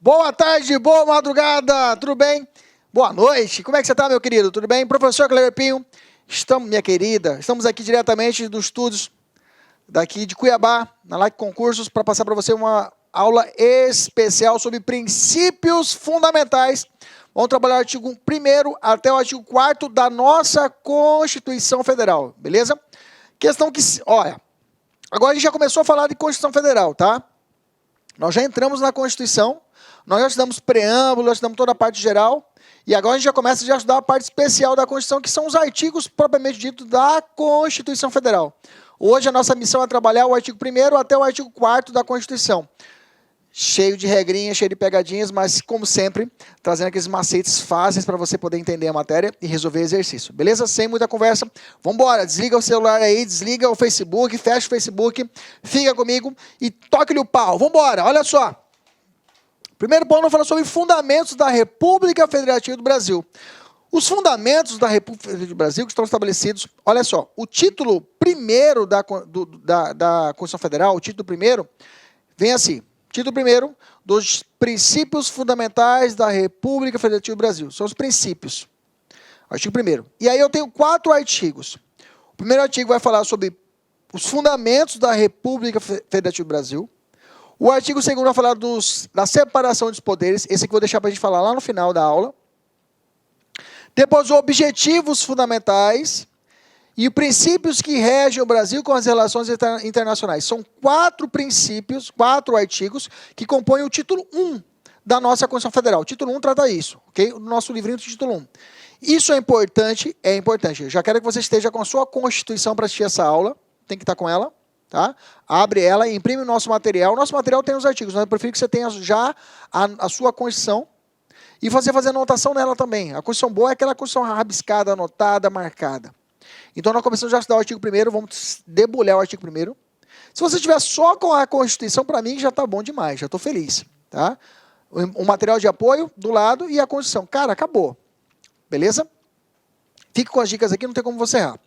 Boa tarde, boa madrugada, tudo bem? Boa noite, como é que você está, meu querido? Tudo bem? Professor Cleber Pinho, minha querida, estamos aqui diretamente dos estúdios daqui de Cuiabá, na Like Concursos, para passar para você uma aula especial sobre princípios fundamentais. Vamos trabalhar o artigo 1º até o artigo 4º da nossa Constituição Federal, beleza? Questão que, olha, agora a gente já começou a falar de Constituição Federal, tá? Nós já entramos na Constituição, nós já estudamos preâmbulo, já estudamos toda a parte geral, e agora a gente já começa a estudar a parte especial da Constituição, que são os artigos propriamente dito da Constituição Federal. Hoje a nossa missão é trabalhar o artigo 1º até o artigo 4º da Constituição. Cheio de regrinhas, cheio de pegadinhas, mas como sempre, trazendo aqueles macetes fáceis para você poder entender a matéria e resolver exercício. Beleza? Sem muita conversa. Vamos embora, desliga o celular aí, desliga o Facebook, fecha o Facebook, fica comigo e toque-lhe o pau. Vamos embora, olha só. Primeiro ponto, vamos falar sobre fundamentos da República Federativa do Brasil. Os fundamentos da República Federativa do Brasil que estão estabelecidos, olha só, o título 1º da Constituição Federal, o título 1º, vem assim. Título 1º, dos princípios fundamentais da República Federativa do Brasil. São os princípios. Artigo 1º. E aí eu tenho 4 artigos. O primeiro artigo vai falar sobre os fundamentos da República Federativa do Brasil. O artigo 2º vai falar da separação dos poderes. Esse aqui eu vou deixar para a gente falar lá no final da aula. Depois, os objetivos fundamentais e os princípios que regem o Brasil com as relações internacionais. São 4 princípios, 4 artigos, que compõem o título 1 da nossa Constituição Federal. O título 1 trata isso, ok? O nosso livrinho do título 1. Isso é importante, é importante. Eu já quero que você esteja com a sua Constituição para assistir essa aula. Tem que estar com ela, tá? Abre ela e imprime o nosso material. O nosso material tem os artigos, mas eu prefiro que você tenha já a sua Constituição e você fazer anotação nela também. A Constituição boa é aquela Constituição rabiscada, anotada, marcada. Então, nós começamos já a estudar o artigo 1º, vamos debulhar o artigo 1º. Se você estiver só com a Constituição, para mim já está bom demais, já estou feliz. Tá? O material de apoio do lado e a Constituição. Cara, acabou. Beleza? Fique com as dicas aqui, não tem como você errar.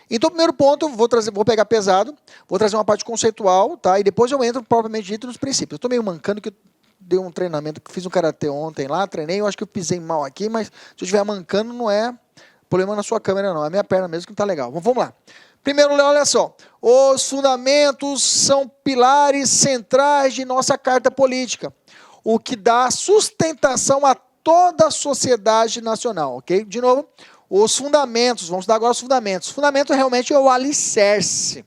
Então, primeiro ponto, vou pegar pesado, vou trazer uma parte conceitual, tá? E depois eu entro propriamente dito nos princípios. Eu estou meio mancando que eu dei um treinamento, fiz um karatê ontem lá, treinei, eu acho que eu pisei mal aqui, mas se eu estiver mancando, não é problema na sua câmera, não. É a minha perna mesmo que não está legal. Vamos lá. Primeiro, olha só. Os fundamentos são pilares centrais de nossa Carta Política, o que dá sustentação a toda a sociedade nacional, ok? De novo, os fundamentos. Vamos dar agora os fundamentos. O fundamento realmente é o alicerce.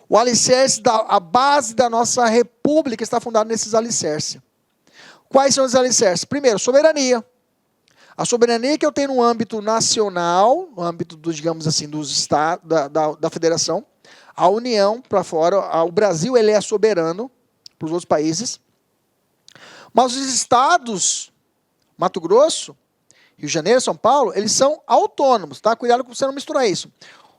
O alicerce, a base da nossa república está fundada nesses alicerces. Quais são os alicerces? Primeiro, soberania. A soberania que eu tenho no âmbito nacional, no âmbito, digamos assim, dos estados, da federação, a União para fora, o Brasil ele é soberano para os outros países, mas os estados, Mato Grosso, Rio de Janeiro, São Paulo, eles são autônomos, tá? Cuidado para você não misturar isso.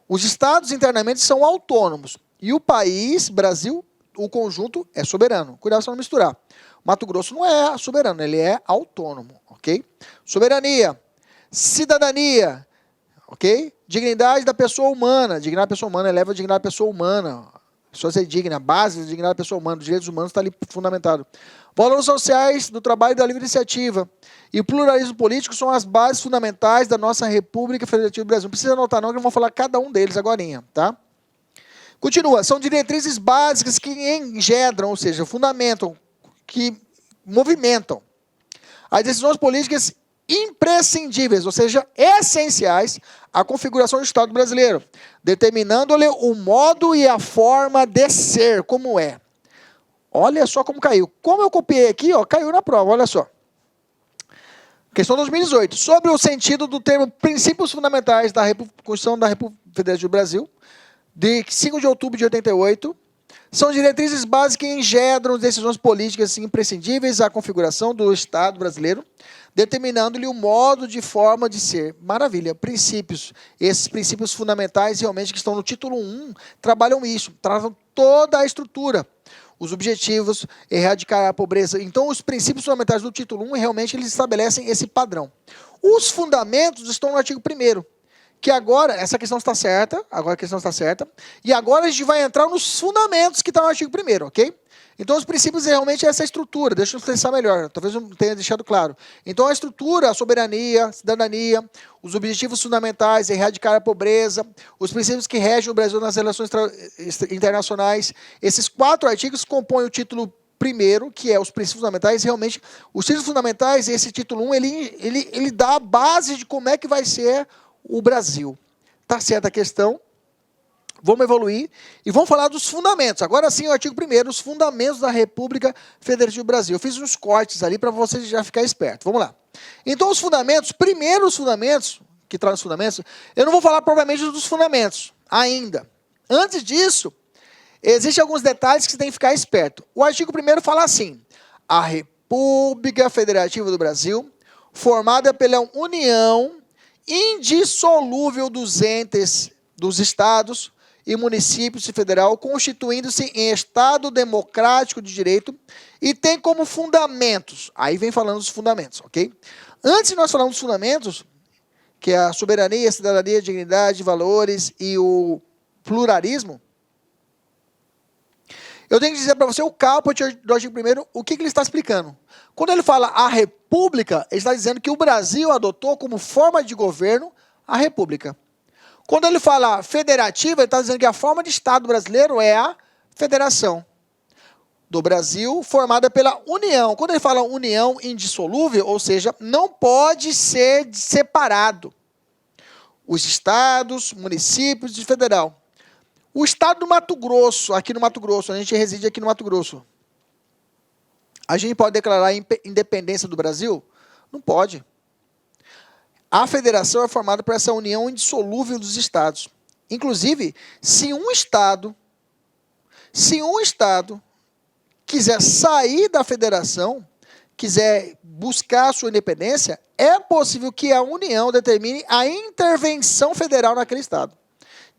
Os estados internamente são autônomos e o país, Brasil, o conjunto é soberano. Cuidado para você não misturar. Mato Grosso não é soberano, ele é autônomo, ok? Soberania, cidadania, ok? Dignidade da pessoa humana, dignidade da pessoa humana eleva a dignidade da pessoa humana. A pessoa ser digna, a base da dignidade da pessoa humana, os direitos humanos está ali fundamentado. Valores sociais do trabalho e da livre iniciativa. E o pluralismo político são as bases fundamentais da nossa República Federativa do Brasil. Não precisa anotar não, que eu vou falar cada um deles agorinha, tá? Continua, são diretrizes básicas que engendram, ou seja, fundamentam, que movimentam as decisões políticas imprescindíveis, ou seja, essenciais à configuração do Estado brasileiro, determinando-lhe o modo e a forma de ser, como é. Olha só como caiu. Como eu copiei aqui, ó, caiu na prova, olha só. Questão 2018. Sobre o sentido do termo princípios fundamentais da Constituição da República Federativa do Brasil, de 5 de outubro de 88, são diretrizes básicas que engendram decisões políticas imprescindíveis à configuração do Estado brasileiro, determinando-lhe o modo de forma de ser. Maravilha, princípios. Esses princípios fundamentais realmente que estão no título 1 trabalham isso, tratam toda a estrutura. Os objetivos, erradicar a pobreza. Então, os princípios fundamentais do título 1 realmente eles estabelecem esse padrão. Os fundamentos estão no artigo 1º. Que agora, essa questão está certa, agora a questão está certa, e agora a gente vai entrar nos fundamentos que estão no artigo 1º, ok? Então, os princípios realmente é essa estrutura. Deixa eu expressar melhor, talvez eu não tenha deixado claro. Então, a estrutura, a soberania, cidadania, os objetivos fundamentais, erradicar a pobreza, os princípios que regem o Brasil nas relações internacionais. Esses 4 artigos compõem o título primeiro, que é os princípios fundamentais. Realmente, os títulos fundamentais, esse título 1, ele dá a base de como é que vai ser o Brasil. Tá certa a questão? Vamos evoluir e vamos falar dos fundamentos. Agora sim, o artigo 1º, os fundamentos da República Federativa do Brasil. Eu fiz uns cortes ali para você já ficar esperto. Vamos lá. Então, os fundamentos, primeiro os fundamentos, que traz os fundamentos, eu não vou falar propriamente dos fundamentos ainda. Antes disso, existem alguns detalhes que você tem que ficar esperto. O artigo 1º fala assim: a República Federativa do Brasil, formada pela união indissolúvel dos entes dos estados e municípios e federal, constituindo-se em Estado democrático de direito e tem como fundamentos, aí vem falando dos fundamentos, ok? Antes de nós falarmos dos fundamentos, que é a soberania, a cidadania, a dignidade, valores e o pluralismo, eu tenho que dizer para você o caput do artigo 1º, o que ele está explicando. Quando ele fala a República, ele está dizendo que o Brasil adotou como forma de governo a República. Quando ele fala federativa, ele está dizendo que a forma de Estado brasileiro é a federação do Brasil, formada pela união. Quando ele fala união indissolúvel, ou seja, não pode ser separado. Os estados, municípios e federal. O estado do Mato Grosso, aqui no Mato Grosso, a gente reside aqui no Mato Grosso. A gente pode declarar a independência do Brasil? Não pode. A federação é formada por essa união indissolúvel dos estados. Inclusive, se um estado quiser sair da federação, quiser buscar a sua independência, é possível que a União determine a intervenção federal naquele estado.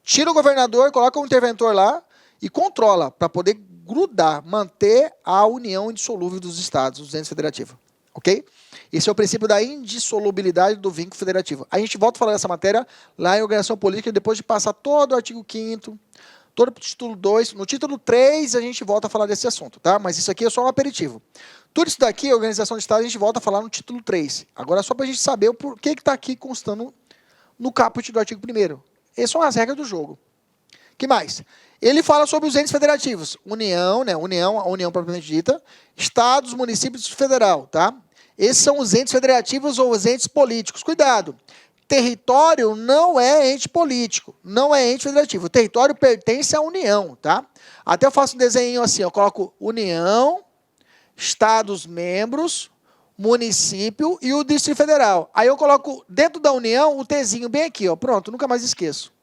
Tira o governador, coloca um interventor lá e controla, para poder grudar, manter a união indissolúvel dos estados, dos entes federativos. Ok? Esse é o princípio da indissolubilidade do vínculo federativo. A gente volta a falar dessa matéria lá em Organização Política, depois de passar todo o artigo 5º, todo o título 2. No título 3, a gente volta a falar desse assunto, tá? Mas isso aqui é só um aperitivo. Tudo isso daqui, a Organização de Estado, a gente volta a falar no título 3. Agora, só para a gente saber o porquê que está aqui constando no caput do artigo 1º. Essas são as regras do jogo. Que mais? Ele fala sobre os entes federativos. União, né? A União propriamente dita. Estados, municípios e federal, tá? Esses são os entes federativos ou os entes políticos. Cuidado. Território não é ente político, não é ente federativo. O território pertence à União, tá? Até eu faço um desenho assim, eu coloco União, Estados membros, município e o Distrito Federal. Aí eu coloco dentro da União o Tzinho bem aqui, ó. Pronto, nunca mais esqueço.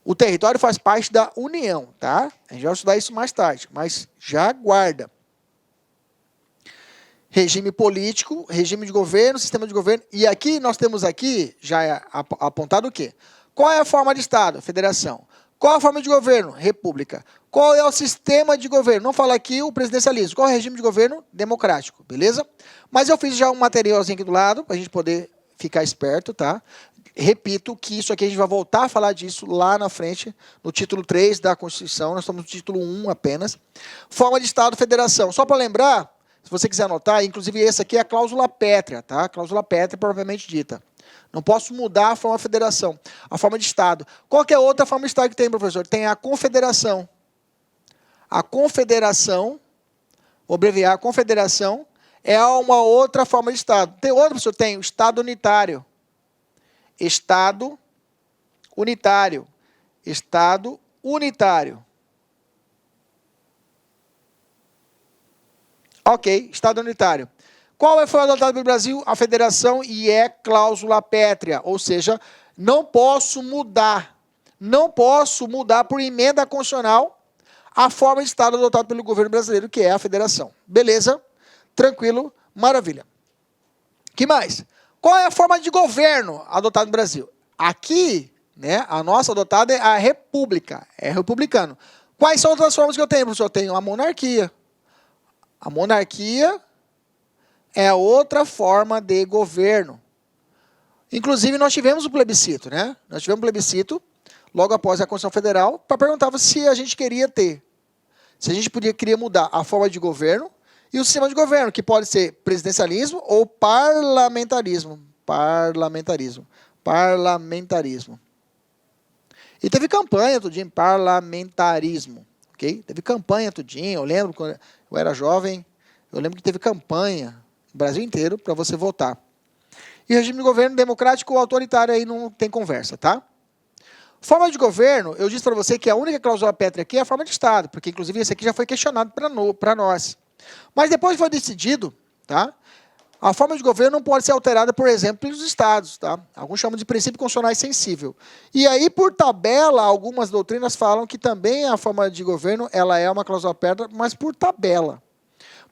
O território faz parte da União, tá? A gente vai estudar isso mais tarde, mas já guarda. Regime político, regime de governo, sistema de governo. E aqui, nós temos aqui, já é apontado o quê? Qual é a forma de Estado? Federação. Qual a forma de governo? República. Qual é o sistema de governo? Não fala aqui o presidencialismo. Qual é o regime de governo? Democrático, beleza? Mas eu fiz já um materialzinho aqui do lado, para a gente poder ficar esperto, tá? Repito que isso aqui a gente vai voltar a falar disso lá na frente, no título 3 da Constituição. Nós estamos no título 1 apenas. Forma de Estado, federação. Só para lembrar, se você quiser anotar, inclusive esse aqui é a cláusula pétrea, tá? A cláusula pétrea propriamente dita. Não posso mudar a forma de federação, a forma de Estado. Qual que é a outra forma de Estado que tem, professor? Tem a confederação. A confederação, vou abreviar, a confederação é uma outra forma de Estado. Tem outra, professor? Tem o Estado unitário. Estado unitário. Estado unitário. Ok, Estado unitário. Qual foi adotado pelo Brasil? A federação e é cláusula pétrea, ou seja, não posso mudar por emenda constitucional a forma de Estado adotada pelo governo brasileiro, que é a federação. Beleza? Tranquilo? Maravilha. Que mais? Qual é a forma de governo adotada no Brasil? Aqui, né, a nossa adotada é a república, é republicano. Quais são as outras formas que eu tenho, professor? Eu tenho a monarquia. A monarquia é outra forma de governo. Inclusive, nós tivemos um plebiscito, né? Nós tivemos um plebiscito, logo após a Constituição Federal, para perguntar se a gente queria ter Se a gente queria mudar a forma de governo e o sistema de governo, que pode ser presidencialismo ou parlamentarismo. Parlamentarismo. E teve campanha tudinho, parlamentarismo. Okay? Teve campanha tudinho. Eu lembro, quando eu era jovem, eu lembro que teve campanha no Brasil inteiro para você votar. E regime de governo democrático ou autoritário aí não tem conversa, tá? Forma de governo, eu disse para você que a única cláusula pétrea aqui é a forma de Estado, porque inclusive esse aqui já foi questionado para nós. Mas depois foi decidido, tá? A forma de governo não pode ser alterada, por exemplo, pelos estados, tá? Alguns chamam de princípio constitucional sensível. E aí, por tabela, algumas doutrinas falam que também a forma de governo ela é uma cláusula pétrea, mas por tabela.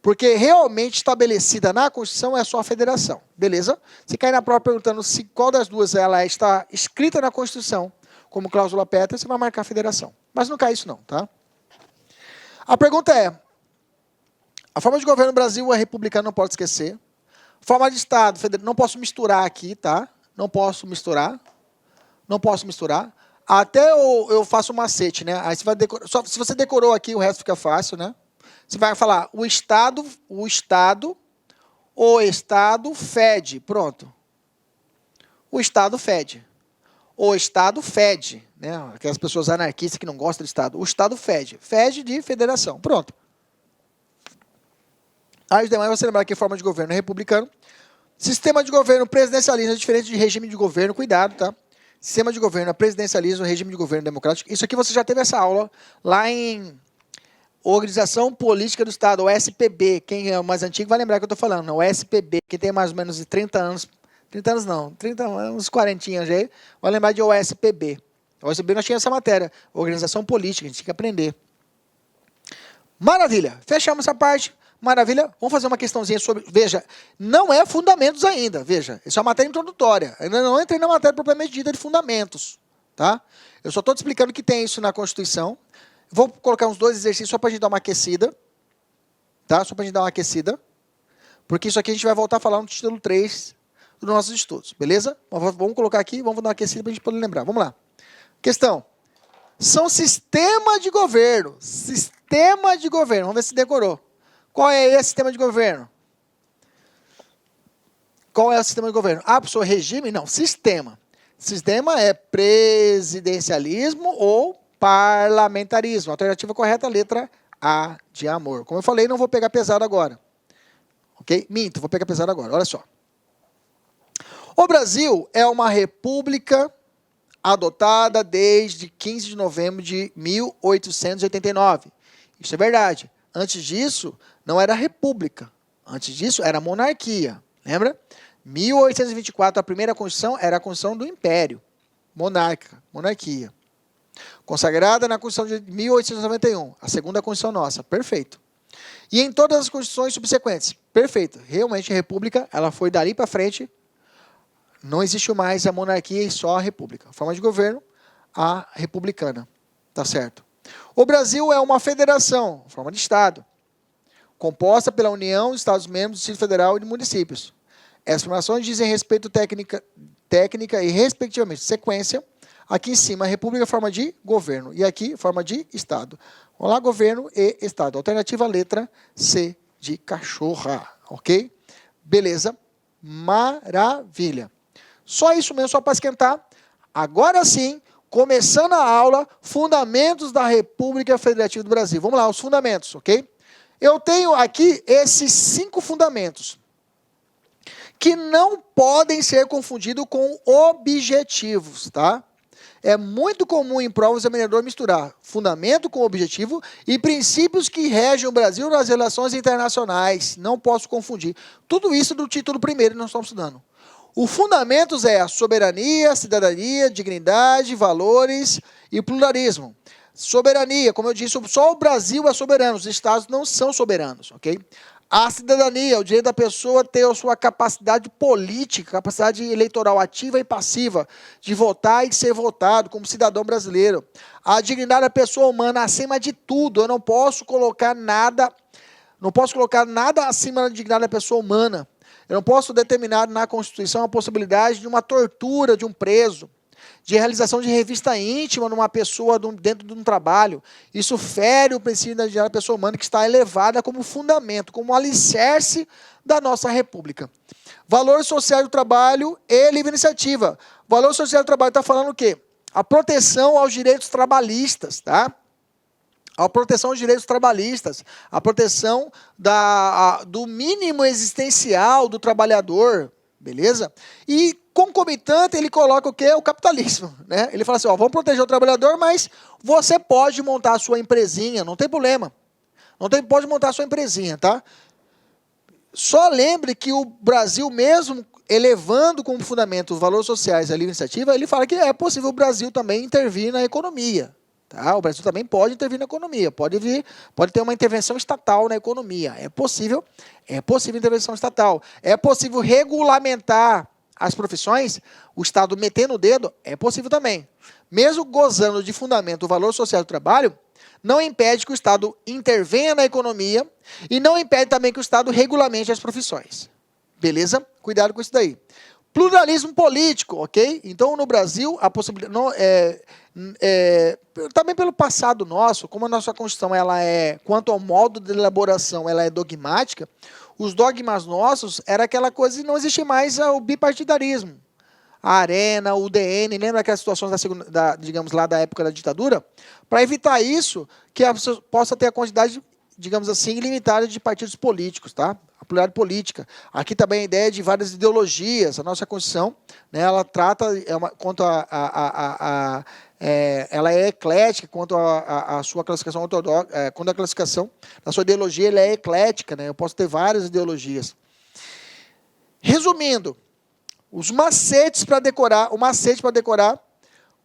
Porque realmente estabelecida na Constituição é só a federação, beleza? Se cair na prova perguntando se qual das duas ela está escrita na Constituição como cláusula pétrea, você vai marcar a federação. Mas não cai isso não, tá? A pergunta é, a forma de governo no Brasil é republicana, não pode esquecer. Forma de Estado, não posso misturar aqui, tá? Não posso misturar. Até eu faço um macete, né? Aí você vai decorar, só se você decorou aqui, o resto fica fácil, né? Você vai falar o Estado fede. Pronto. O Estado fede. O Estado fede. Né? Aquelas pessoas anarquistas que não gostam do Estado. O Estado fede. Fede de federação. Pronto. Aí os demais você lembrar que forma de governo é republicano. Sistema de governo presidencialismo é diferente de regime de governo. Cuidado, tá? Sistema de governo é presidencialismo, regime de governo democrático. Isso aqui você já teve essa aula lá em Organização Política do Estado, o SPB. Quem é o mais antigo vai lembrar que eu estou falando. O SPB, que tem mais ou menos 30 anos. 30 anos não, uns 40 já aí. Vai lembrar de OSPB. O OSPB nós tínhamos essa matéria. Organização Política, a gente tinha que aprender. Maravilha. Fechamos essa parte. Maravilha. Vamos fazer uma questãozinha sobre... Veja, não é fundamentos ainda. Veja, isso é uma matéria introdutória. Eu ainda não entrei na matéria propriamente dita de fundamentos. Tá? Eu só estou te explicando que tem isso na Constituição. Vou colocar uns 2 exercícios só para a gente dar uma aquecida. Tá? Só para a gente dar uma aquecida. Porque isso aqui a gente vai voltar a falar no título 3 dos nossos estudos. Beleza? Vamos colocar aqui, vamos dar uma aquecida para a gente poder lembrar. Vamos lá. Questão. São sistema de governo. Sistema de governo. Vamos ver se decorou. Qual é esse sistema de governo? Qual é o sistema de governo? Ah, professor, regime? Não, sistema. Sistema é presidencialismo ou parlamentarismo. Alternativa correta, letra A de amor. Como eu falei, não vou pegar pesado agora. Ok? Minto, vou pegar pesado agora. Olha só. O Brasil é uma república adotada desde 15 de novembro de 1889. Isso é verdade. Antes disso, não era república. Antes disso, era monarquia. Lembra? 1824, a primeira Constituição era a Constituição do Império. Monarquia. Consagrada na Constituição de 1891, a segunda Constituição nossa. Perfeito. E em todas as Constituições subsequentes. Perfeito. Realmente, a república, ela foi dali para frente. Não existe mais a monarquia e só a república. Forma de governo, a republicana. Tá certo. O Brasil é uma federação, forma de Estado, composta pela União, Estados-membros, Distrito Federal e de municípios. Essas formações dizem respeito técnica e, respectivamente, sequência. Aqui em cima, a República, forma de governo. E aqui, forma de Estado. Vamos lá, governo e Estado. Alternativa, letra C de cachorra. Ok? Beleza? Maravilha. Só isso mesmo, só para esquentar. Agora sim, começando a aula, fundamentos da República Federativa do Brasil. Vamos lá, os fundamentos, ok? Eu tenho aqui esses 5 fundamentos, que não podem ser confundidos com objetivos, tá? É muito comum em provas o examinador misturar fundamento com objetivo e princípios que regem o Brasil nas relações internacionais. Não posso confundir. Tudo isso do título primeiro nós estamos estudando. O fundamentos é a soberania, cidadania, dignidade, valores e pluralismo. Soberania, como eu disse, só o Brasil é soberano, os estados não são soberanos, ok? A cidadania, o direito da pessoa ter a sua capacidade política, capacidade eleitoral ativa e passiva, de votar e de ser votado como cidadão brasileiro. A dignidade da pessoa humana acima de tudo, eu não posso colocar nada acima da dignidade da pessoa humana. Eu não posso determinar na Constituição a possibilidade de uma tortura de um preso. de realização de revista íntima numa pessoa dentro de um trabalho. Isso fere o princípio da dignidade da pessoa humana, que está elevada como fundamento, como alicerce da nossa república. Valor social do trabalho e livre iniciativa. Valor social do trabalho está falando o quê? A proteção aos direitos trabalhistas, tá? A proteção aos direitos trabalhistas, a proteção do mínimo existencial do trabalhador, beleza? E, concomitante, ele coloca o quê? O capitalismo, né? Ele fala assim, ó, vamos proteger o trabalhador, mas você pode montar a sua empresinha, não tem problema. Pode montar a sua empresinha, tá? Só lembre que o Brasil, mesmo elevando como fundamento os valores sociais e a livre iniciativa, ele fala que é possível o Brasil também intervir na economia. Tá? O Brasil também pode intervir na economia, pode ter uma intervenção estatal na economia. É possível intervenção estatal. É possível regulamentar as profissões, o Estado metendo o dedo, é possível também. Mesmo gozando de fundamento o valor social do trabalho, não impede que o Estado intervenha na economia e não impede também que o Estado regulamente as profissões. Beleza? Cuidado com isso daí. Pluralismo político, ok? Então, no Brasil, a possibilidade... também pelo passado nosso, como a nossa Constituição, ela quanto ao modo de elaboração, ela é dogmática, os dogmas nossos era aquela coisa de não existir mais o bipartidarismo. A Arena, o UDN, lembra aquelas situações digamos lá, da época da ditadura? Para evitar isso, que a pessoa possa ter a quantidade, digamos assim, ilimitada de partidos políticos, tá? A pluralidade política. Aqui também a ideia de várias ideologias. A nossa Constituição, né, ela trata, quanto ela é eclética quanto à sua classificação ortodoxa, quanto à classificação da sua ideologia, ela é eclética, né? Eu posso ter várias ideologias. Resumindo, os macetes para decorar,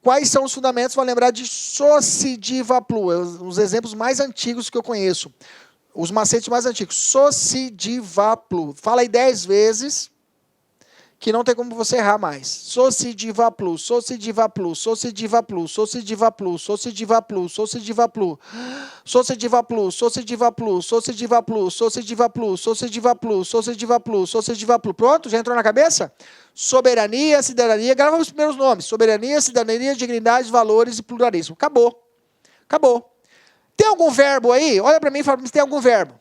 quais são os fundamentos? Vai lembrar de Sociediva Plu, os exemplos mais antigos que eu conheço. Os macetes mais antigos. Sociediva Plu. Fala aí 10 vezes, que não tem como você errar mais. Sociediva Plu, Sociediva Plu, Sociediva Plu, Sociediva Plu, Sociediva Plu, Sociediva Plu, Sociediva Plu, Sociediva Plu, Sociediva Plu, Sociediva Plu, Sociediva Plu, Sociediva Plu, Sociediva Plu. Pronto? Já entrou na cabeça? Soberania, cidadania, grava os primeiros nomes. Soberania, cidadania, dignidade, valores e pluralismo. Acabou. Acabou. Tem algum verbo aí? Olha para mim e fala se tem algum verbo.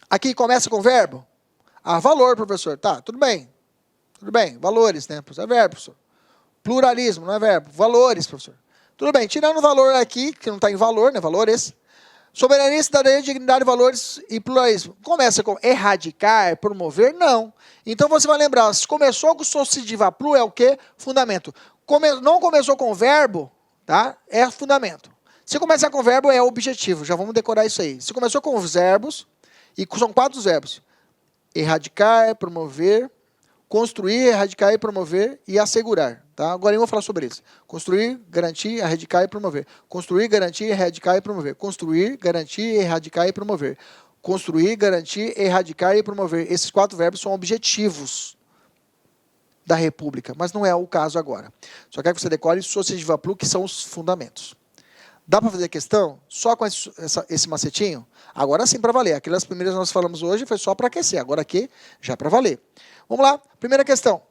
Aqui começa com verbo? Ah, valor, professor. Tá, tudo bem. Tudo bem. Valores, né? É verbo, professor. Pluralismo, não é verbo. Valores, professor. Tudo bem. Tirando o valor aqui, que não está em valor, né? Valores. Soberania, cidadania, dignidade, valores e pluralismo. Começa com erradicar, promover? Não. Então você vai lembrar, se começou com Sociediva Plu, é o quê? Fundamento. Não começou com verbo, tá? É fundamento. Se começar com verbo, é objetivo. Já vamos decorar isso aí. Se começou com os verbos, e são 4 verbos. Erradicar, promover, construir, erradicar e promover e assegurar. Tá? Agora eu vou falar sobre isso. Construir, garantir, erradicar e promover. Construir, garantir, erradicar e promover. Construir, garantir, erradicar e promover. Construir, garantir, erradicar e promover. Esses 4 verbos são objetivos da República, mas não é o caso agora. Só quero que você decore Sociediva Plu, que são os fundamentos. Dá para fazer questão só com esse macetinho? Agora sim para valer. Aquelas primeiras que nós falamos hoje foi só para aquecer. Agora aqui já para valer. Vamos lá. Primeira questão.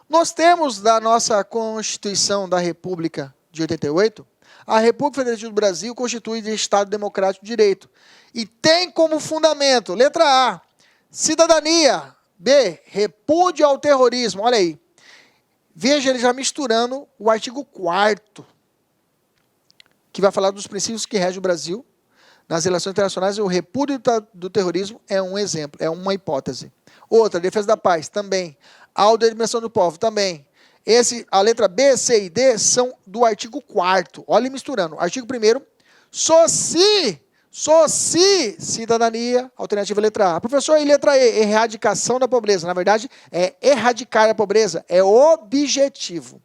Nós temos da nossa Constituição da República de 88, a República Federativa do Brasil constitui de Estado Democrático de Direito. E tem como fundamento, letra A, cidadania. B, repúdio ao terrorismo. Olha aí. Veja ele já misturando o artigo 4º. Que vai falar dos princípios que regem o Brasil nas relações internacionais, e o repúdio do terrorismo é um exemplo, é uma hipótese. Outra, defesa da paz, também. A autodeterminação do povo, também. A letra B, C e D são do artigo 4º. Olha misturando. Artigo 1º, cidadania, alternativa letra A. Professor, e letra E, erradicação da pobreza. Na verdade, é erradicar a pobreza, é objetivo.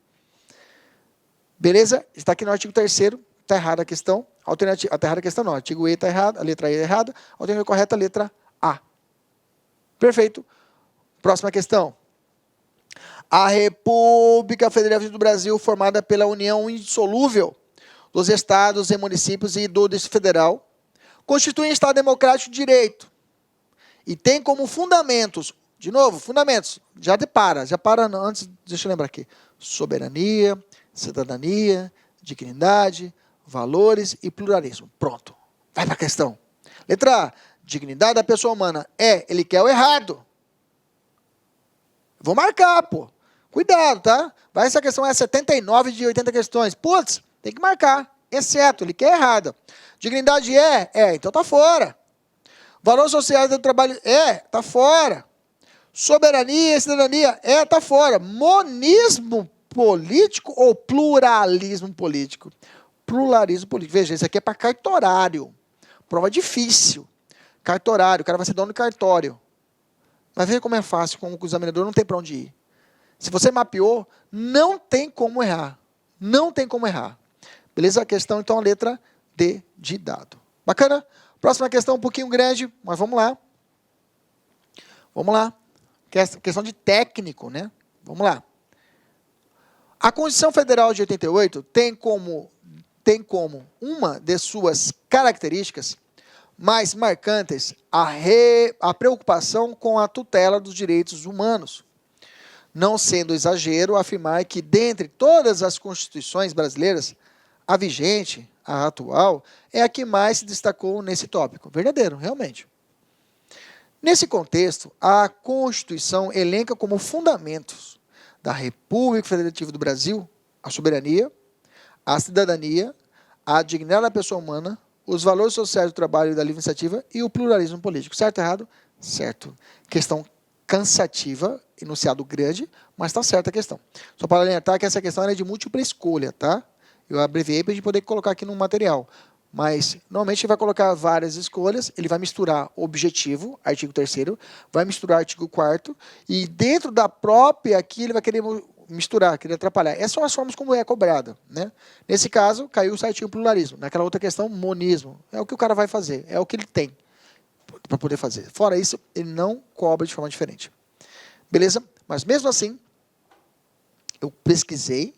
Beleza? Está aqui no artigo 3º. Está errada a questão. Está errada a questão não. Artigo E está errado, a letra E é errada. A alternativa correta, a letra A. Perfeito. Próxima questão. A República Federativa do Brasil, formada pela união indissolúvel dos estados e municípios e do Distrito Federal, constitui um Estado democrático de direito e tem como fundamentos, de novo, fundamentos, já para antes, deixa eu lembrar aqui. soberania, cidadania, dignidade, valores e pluralismo. Pronto. Vai para a questão. Letra A, dignidade da pessoa humana. Ele quer o errado. Vou marcar, pô. Cuidado, tá? Vai, essa questão é 79 de 80 questões. Putz, tem que marcar. Exceto, ele quer errado. Dignidade então tá fora. Valores sociais do trabalho, tá fora. Soberania, cidadania, tá fora. Monismo político ou pluralismo político? Pluralismo político. Veja, isso aqui é para cartorário. Prova difícil. Cartorário, o cara vai ser dono do cartório. Vai ver como é fácil, como o examinador não tem para onde ir. Se você mapeou, não tem como errar. Não tem como errar. Beleza? A questão, então, a letra D de dado. Bacana? Próxima questão um pouquinho grande, mas vamos lá. Vamos lá. Questão de técnico, né? Vamos lá. A Constituição Federal de 88 tem como uma de suas características mais marcantes a preocupação com a tutela dos direitos humanos, não sendo exagero afirmar que, dentre todas as constituições brasileiras, a vigente, a atual, é a que mais se destacou nesse tópico. Verdadeiro, realmente. Nesse contexto, a Constituição elenca como fundamentos da República Federativa do Brasil a soberania, a cidadania, a dignidade da pessoa humana, os valores sociais do trabalho e da livre iniciativa e o pluralismo político. Certo ou errado? Certo. Questão cansativa, enunciado grande, mas está certa a questão. Só para alertar que essa questão é de múltipla escolha, tá? Eu abreviei para a gente poder colocar aqui no material. Mas, normalmente, ele vai colocar várias escolhas, ele vai misturar objetivo, artigo 3º, vai misturar artigo 4º, e dentro da própria aqui, ele vai querer misturar, querer atrapalhar. Essas são as formas como é cobrada, né? Nesse caso, caiu o certinho pluralismo. Naquela outra questão, monismo. É o que o cara vai fazer, é o que ele tem para poder fazer. Fora isso, ele não cobra de forma diferente. Beleza? Mas, mesmo assim, eu pesquisei,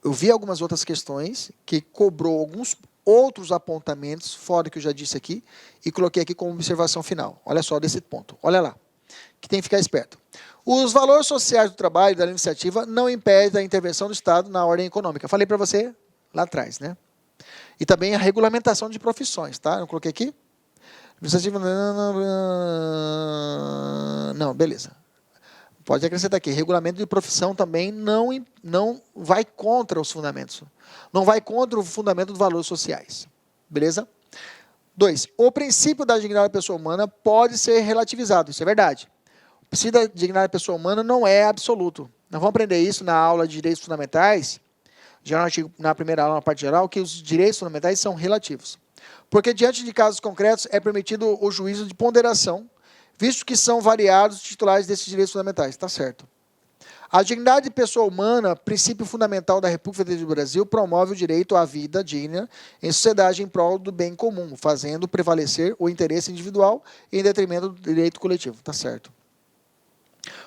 eu vi algumas outras questões que cobrou alguns outros apontamentos, fora o que eu já disse aqui, e coloquei aqui como observação final. Olha só desse ponto. Olha lá, que tem que ficar esperto. Os valores sociais do trabalho e da iniciativa não impedem a intervenção do Estado na ordem econômica. Falei para você lá atrás, né? E também a regulamentação de profissões, tá? Eu coloquei aqui. Iniciativa... Não, beleza. Pode acrescentar aqui, regulamento de profissão também não vai contra os fundamentos. Não vai contra o fundamento dos valores sociais. Beleza? 2. O princípio da dignidade da pessoa humana pode ser relativizado. Isso é verdade. O princípio da dignidade da pessoa humana não é absoluto. Nós vamos aprender isso na aula de direitos fundamentais, já na primeira aula, na parte geral, que os direitos fundamentais são relativos. Porque diante de casos concretos é permitido o juízo de ponderação, visto que são variados os titulares desses direitos fundamentais. Está certo. A dignidade de pessoa humana, princípio fundamental da República Federal do Brasil, promove o direito à vida digna em sociedade em prol do bem comum, fazendo prevalecer o interesse individual em detrimento do direito coletivo. Está certo.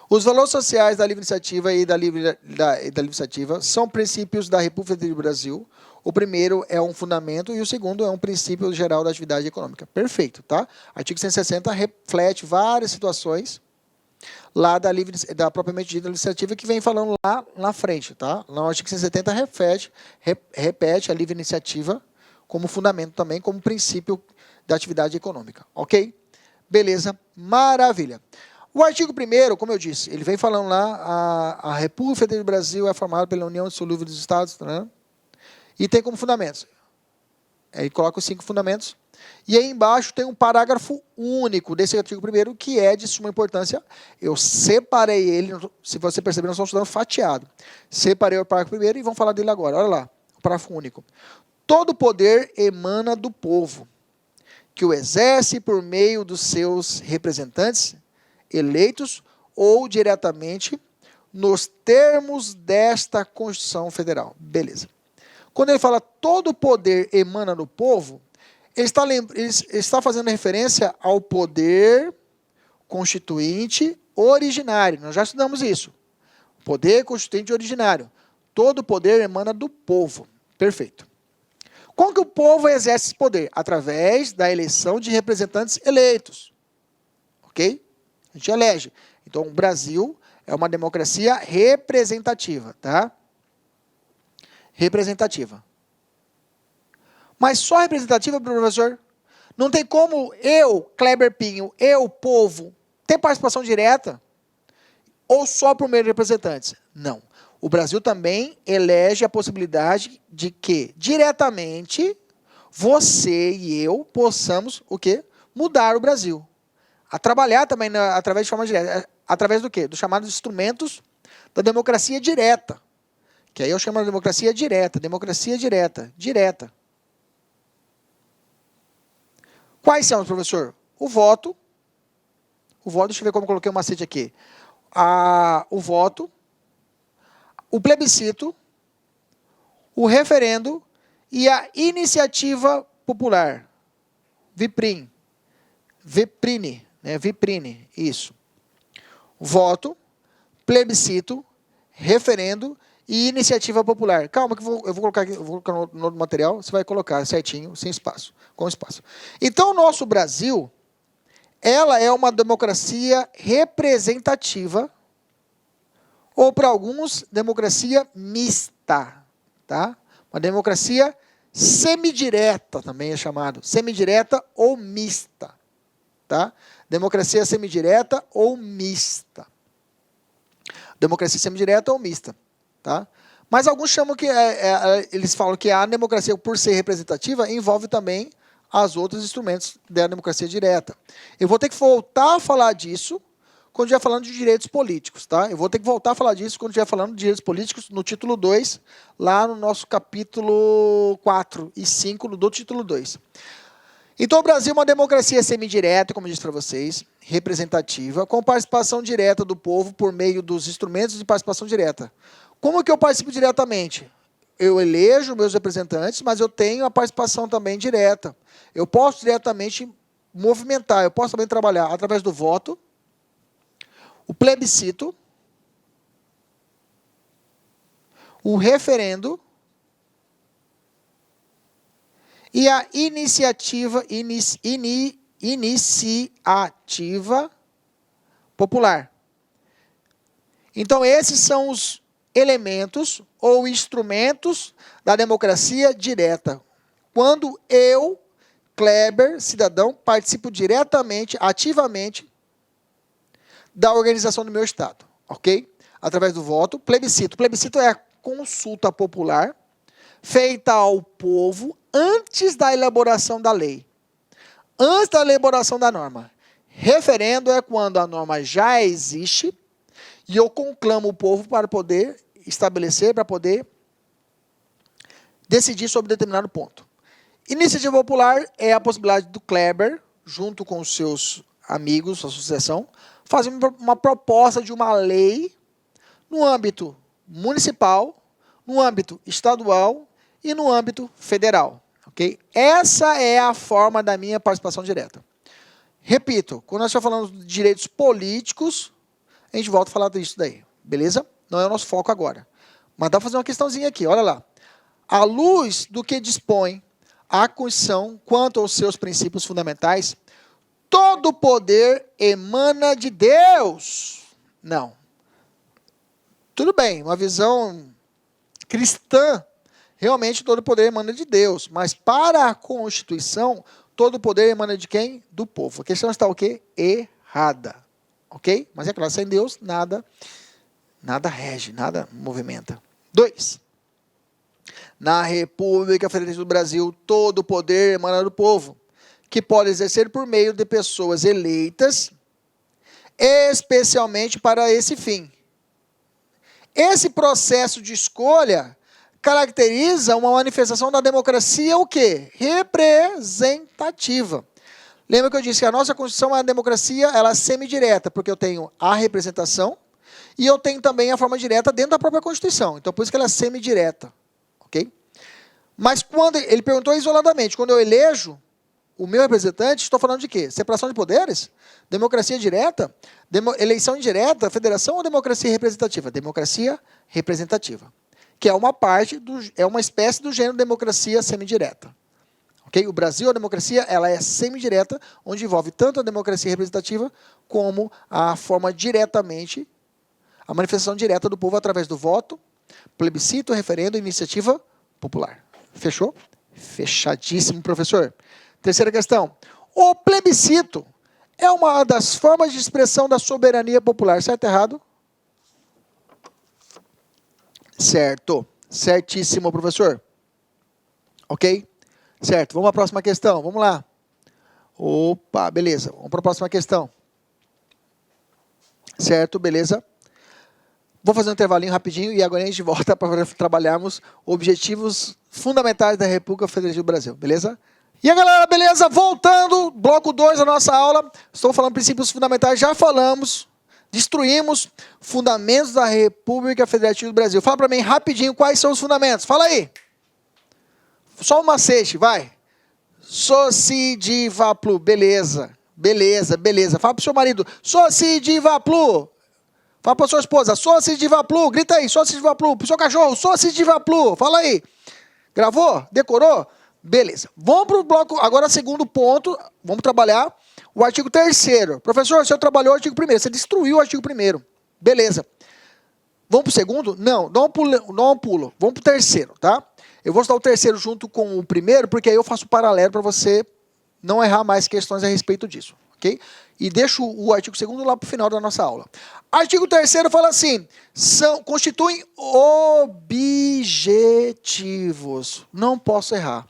Os valores sociais da livre iniciativa e da livre iniciativa são princípios da República Federal do Brasil. O primeiro é um fundamento e o segundo é um princípio geral da atividade econômica. Perfeito, tá? Artigo 160 reflete várias situações lá da propriamente dita iniciativa que vem falando lá na frente, tá? No artigo 170 repete a livre iniciativa como fundamento também, como princípio da atividade econômica, ok? Beleza, maravilha. O artigo 1º, como eu disse, ele vem falando lá, a República Federal do Brasil é formada pela União Indissolúvel dos Estados, né? E tem como fundamentos. Ele coloca os 5 fundamentos. E aí embaixo tem um parágrafo único desse artigo 1º, que é de suma importância. Eu separei ele, se você perceber, nós estamos estudando fatiado. Separei o parágrafo 1º e vamos falar dele agora. Olha lá, o parágrafo único. Todo poder emana do povo, que o exerce por meio dos seus representantes, eleitos ou diretamente, nos termos desta Constituição Federal. Beleza. Quando ele fala todo poder emana do povo, ele está fazendo referência ao poder constituinte originário. Nós já estudamos isso. Poder constituinte originário. Todo poder emana do povo. Perfeito. Como que o povo exerce esse poder? Através da eleição de representantes eleitos. Ok? A gente elege. Então, o Brasil É uma democracia representativa, tá? Representativa. Mas só representativa, professor? Não tem como eu, Kleber Pinho, eu, povo, ter participação direta? Ou só por meio de representantes? Não. O Brasil também elege a possibilidade de que, diretamente, você e eu possamos, o quê? Mudar o Brasil. A trabalhar também através de forma direta. Através do quê? Dos chamados instrumentos da democracia direta. Que aí eu chamo de democracia direta. Democracia direta. Direta. Quais são, professor? O voto. O voto, deixa eu ver como eu coloquei o macete aqui. O voto. O plebiscito. O referendo e a iniciativa popular. Viprim. Viprine, né? Viprine, isso. Voto, plebiscito, referendo e iniciativa popular. Calma que eu vou colocar aqui, eu vou colocar no material, você vai colocar certinho, sem espaço, com espaço. Então, o nosso Brasil, ela é uma democracia representativa, ou para alguns, democracia mista, tá? Uma democracia semidireta também é chamado, semidireta ou mista. Tá? Democracia semidireta ou mista. Democracia semidireta ou mista. Tá? Mas alguns chamam que, eles falam que a democracia, por ser representativa, envolve também os outros instrumentos da democracia direta. Eu vou ter que voltar a falar disso quando estiver falando de direitos políticos. Tá? Eu vou ter que voltar a falar disso quando estiver falando de direitos políticos no título 2, lá no nosso capítulo 4 e 5 do título 2. Então, o Brasil é uma democracia semidireta, como eu disse para vocês, representativa, com participação direta do povo por meio dos instrumentos de participação direta. Como que eu participo diretamente? Eu elejo meus representantes, mas eu tenho a participação também direta. Eu posso diretamente movimentar, eu posso também trabalhar através do voto, o plebiscito, o referendo, e a iniciativa popular. Então, esses são os elementos ou instrumentos da democracia direta. Quando eu, Kleber, cidadão, participo diretamente, ativamente, da organização do meu Estado. Ok? Através do voto. Plebiscito. Plebiscito é a consulta popular feita ao povo antes da elaboração da lei. Antes da elaboração da norma. Referendo é quando a norma já existe e eu conclamo o povo para poder estabelecer, para poder decidir sobre determinado ponto. Iniciativa popular é a possibilidade do Kleber, junto com os seus amigos, sua associação, fazer uma proposta de uma lei no âmbito municipal, no âmbito estadual e no âmbito federal. Okay? Essa é a forma da minha participação direta. Repito, quando nós estamos falando de direitos políticos, a gente volta a falar disso daí, beleza? Não é o nosso foco agora. Mas dá para fazer uma questãozinha aqui, olha lá. À luz do que dispõe a Constituição quanto aos seus princípios fundamentais, todo poder emana de Deus. Não. Tudo bem, uma visão cristã, realmente todo poder emana de Deus, mas para a Constituição, todo poder emana de quem? Do povo. A questão está o quê? Errada. Ok? Mas é claro, sem Deus, nada rege, nada movimenta. 2. Na República Federativa do Brasil, todo poder emana do povo, que pode exercer por meio de pessoas eleitas, especialmente para esse fim. Esse processo de escolha caracteriza uma manifestação da democracia o quê? Representativa. Lembra que eu disse que a nossa Constituição é uma democracia, ela é semidireta, porque eu tenho a representação e eu tenho também a forma direta dentro da própria Constituição. Então, por isso que ela é semidireta. Ok? Mas quando ele perguntou isoladamente, quando eu elejo o meu representante, estou falando de quê? Separação de poderes? Democracia direta? Eleição indireta? Federação ou democracia representativa? Democracia representativa. Que é uma parte, é uma espécie do gênero democracia semidireta. Okay? O Brasil, a democracia, ela é semidireta, onde envolve tanto a democracia representativa como a forma diretamente, A manifestação direta do povo através do voto, plebiscito, referendo e iniciativa popular. Fechou? Fechadíssimo, professor. Terceira questão. O plebiscito é uma das formas de expressão da soberania popular. Certo ou errado? Certo. Certíssimo, professor. Ok? Certo. Vamos à próxima questão. Vamos lá. Opa, beleza. Vamos para a próxima questão. Certo, beleza. Vou fazer um intervalinho rapidinho e agora a gente volta para trabalharmos objetivos fundamentais da República Federativa do Brasil, beleza? E aí, galera, beleza? Voltando, bloco 2 da nossa aula. Estou falando princípios fundamentais, já falamos, destruímos fundamentos da República Federativa do Brasil. Fala para mim rapidinho quais são os fundamentos. Fala aí. Só um macete, vai. Socidivaplu, beleza. Beleza, beleza. Fala pro seu marido, Socidivaplu. Fala pra sua esposa, Socidivaplu. Grita aí, Socidivaplu. Pro seu cachorro, Socidivaplu. Fala aí. Gravou? Decorou? Beleza. Vamos pro bloco, agora segundo ponto, vamos trabalhar o artigo 3º. Professor, você trabalhou o artigo 1º, você destruiu o artigo 1º. Beleza. Vamos pro segundo? Não, dá um pulo. Vamos pro 3º, tá? Eu vou estudar o 3º junto com o 1º, porque aí eu faço paralelo para você não errar mais questões a respeito disso, ok? E deixo o artigo 2º lá para o final da nossa aula. Artigo 3º fala assim, constituem objetivos. Não posso errar.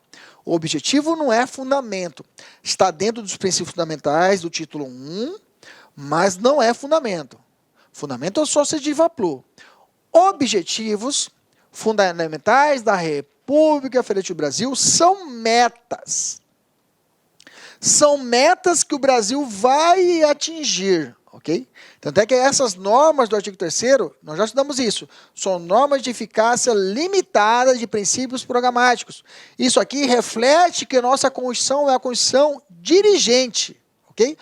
O objetivo não é fundamento. Está dentro dos princípios fundamentais do título 1, mas não é fundamento. Fundamento é o Socidivaplu. Objetivos fundamentais da República Federativa do Brasil são metas. São metas que o Brasil vai atingir, ok? Tanto é que essas normas do artigo 3º, nós já estudamos isso, são normas de eficácia limitada de princípios programáticos. Isso aqui reflete que a nossa Constituição é a Constituição dirigente, ok?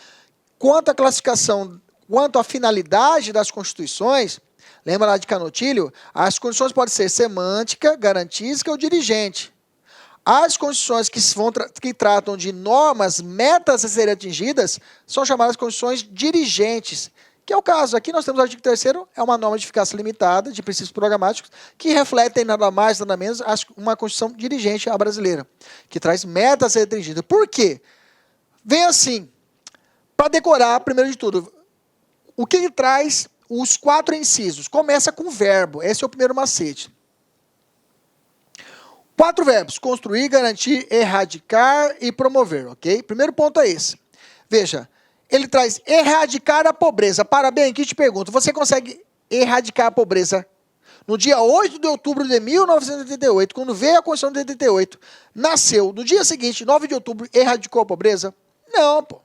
Quanto à classificação, quanto à finalidade das Constituições, lembra lá de Canutilho? As Constituições podem ser semântica, garantística ou dirigente. As Constituições que tratam de normas, metas a serem atingidas, são chamadas Constituições dirigentes, que é o caso. Aqui nós temos o artigo 3º, é uma norma de eficácia limitada, de princípios programáticos, que refletem nada mais, nada menos, uma Constituição dirigente, a brasileira, que traz metas a serem atingidas. Por quê? Vem assim, para decorar, primeiro de tudo, o que traz os 4 incisos? Começa com verbo, esse é o primeiro macete. 4 verbos, construir, garantir, erradicar e promover, ok? Primeiro ponto é esse. Veja, ele traz erradicar a pobreza. Parabéns, aqui te pergunto, você consegue erradicar a pobreza? No dia 8 de outubro de 1988, quando veio a Constituição de 88, nasceu, no dia seguinte, 9 de outubro, erradicou a pobreza? Não, pô.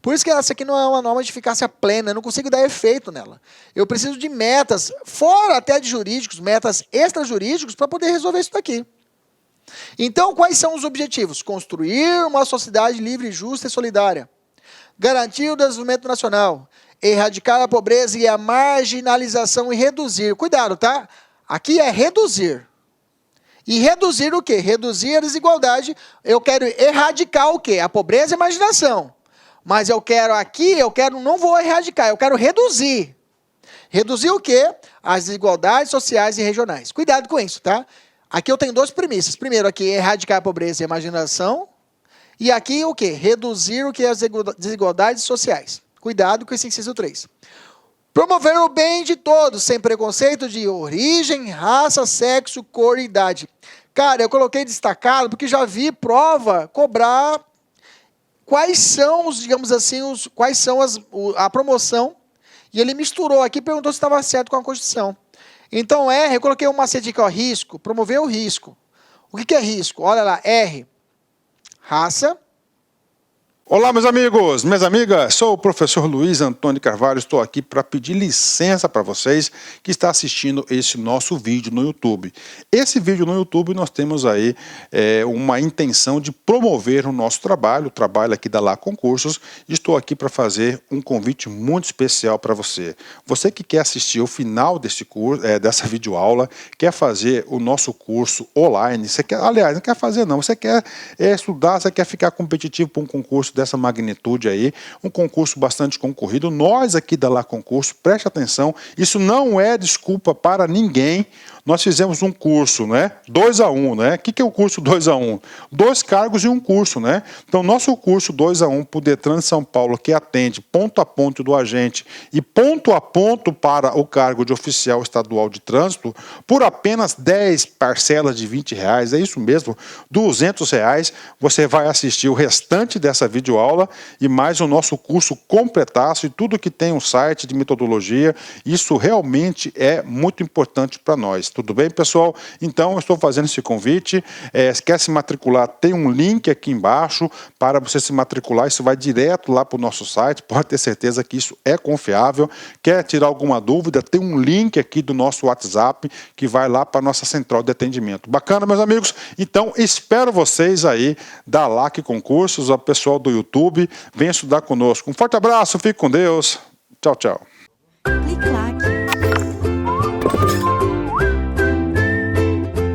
Por isso que essa aqui não é uma norma de eficácia plena, eu não consigo dar efeito nela. Eu preciso de metas, fora até de jurídicos, metas extrajurídicos, para poder resolver isso daqui. Então, quais são os objetivos? Construir uma sociedade livre, justa e solidária. Garantir o desenvolvimento nacional. Erradicar a pobreza e a marginalização e reduzir. Cuidado, tá? Aqui é reduzir. E reduzir o quê? Reduzir a desigualdade. Eu quero erradicar o quê? A pobreza e a marginação. Mas não vou erradicar, eu quero reduzir. Reduzir o quê? As desigualdades sociais e regionais. Cuidado com isso, tá? Aqui eu tenho 2 premissas. Primeiro aqui, erradicar a pobreza e a marginação. E aqui o quê? Reduzir o que? As desigualdades sociais. Cuidado com esse inciso 3. Promover o bem de todos, sem preconceito de origem, raça, sexo, cor e idade. Cara, eu coloquei destacado porque já vi prova cobrar quais são os, digamos assim, a promoção. E ele misturou aqui e perguntou se estava certo com a Constituição. Então, R, eu coloquei um macete aqui, ó, risco, promover o risco. O que é risco? Olha lá, R, raça. Olá, meus amigos, minhas amigas, sou o professor Luiz Antônio Carvalho, estou aqui para pedir licença para vocês que estão assistindo esse nosso vídeo no YouTube. Esse vídeo no YouTube nós temos aí uma intenção de promover o nosso trabalho, o trabalho aqui da Lá Concursos, e estou aqui para fazer um convite muito especial para você. Você que quer assistir o final desse curso, dessa videoaula, quer fazer o nosso curso online, você quer, aliás, não quer fazer não, você quer estudar, você quer ficar competitivo para um concurso dessa magnitude aí, um concurso bastante concorrido. Nós aqui da Lá Concurso, preste atenção, isso não é desculpa para ninguém. Nós fizemos um curso, né? 2-a-1, né? O que é o curso 2-a-1? 2 cargos e um curso, né? Então, nosso curso 2-a-1 para o Detran de São Paulo, que atende ponto a ponto do agente e ponto a ponto para o cargo de oficial estadual de trânsito, por apenas 10 parcelas de R$20, é isso mesmo, R$200, você vai assistir o restante dessa videoaula e mais o nosso curso completaço e tudo que tem um site de metodologia. Isso realmente é muito importante para nós. Tudo bem, pessoal? Então, eu estou fazendo esse convite. Quer se matricular? Tem um link aqui embaixo para você se matricular. Isso vai direto lá para o nosso site. Pode ter certeza que isso é confiável. Quer tirar alguma dúvida? Tem um link aqui do nosso WhatsApp que vai lá para a nossa central de atendimento. Bacana, meus amigos? Então, espero vocês aí da LAC Concursos, o pessoal do YouTube. Venha estudar conosco. Um forte abraço, fique com Deus. Tchau, tchau.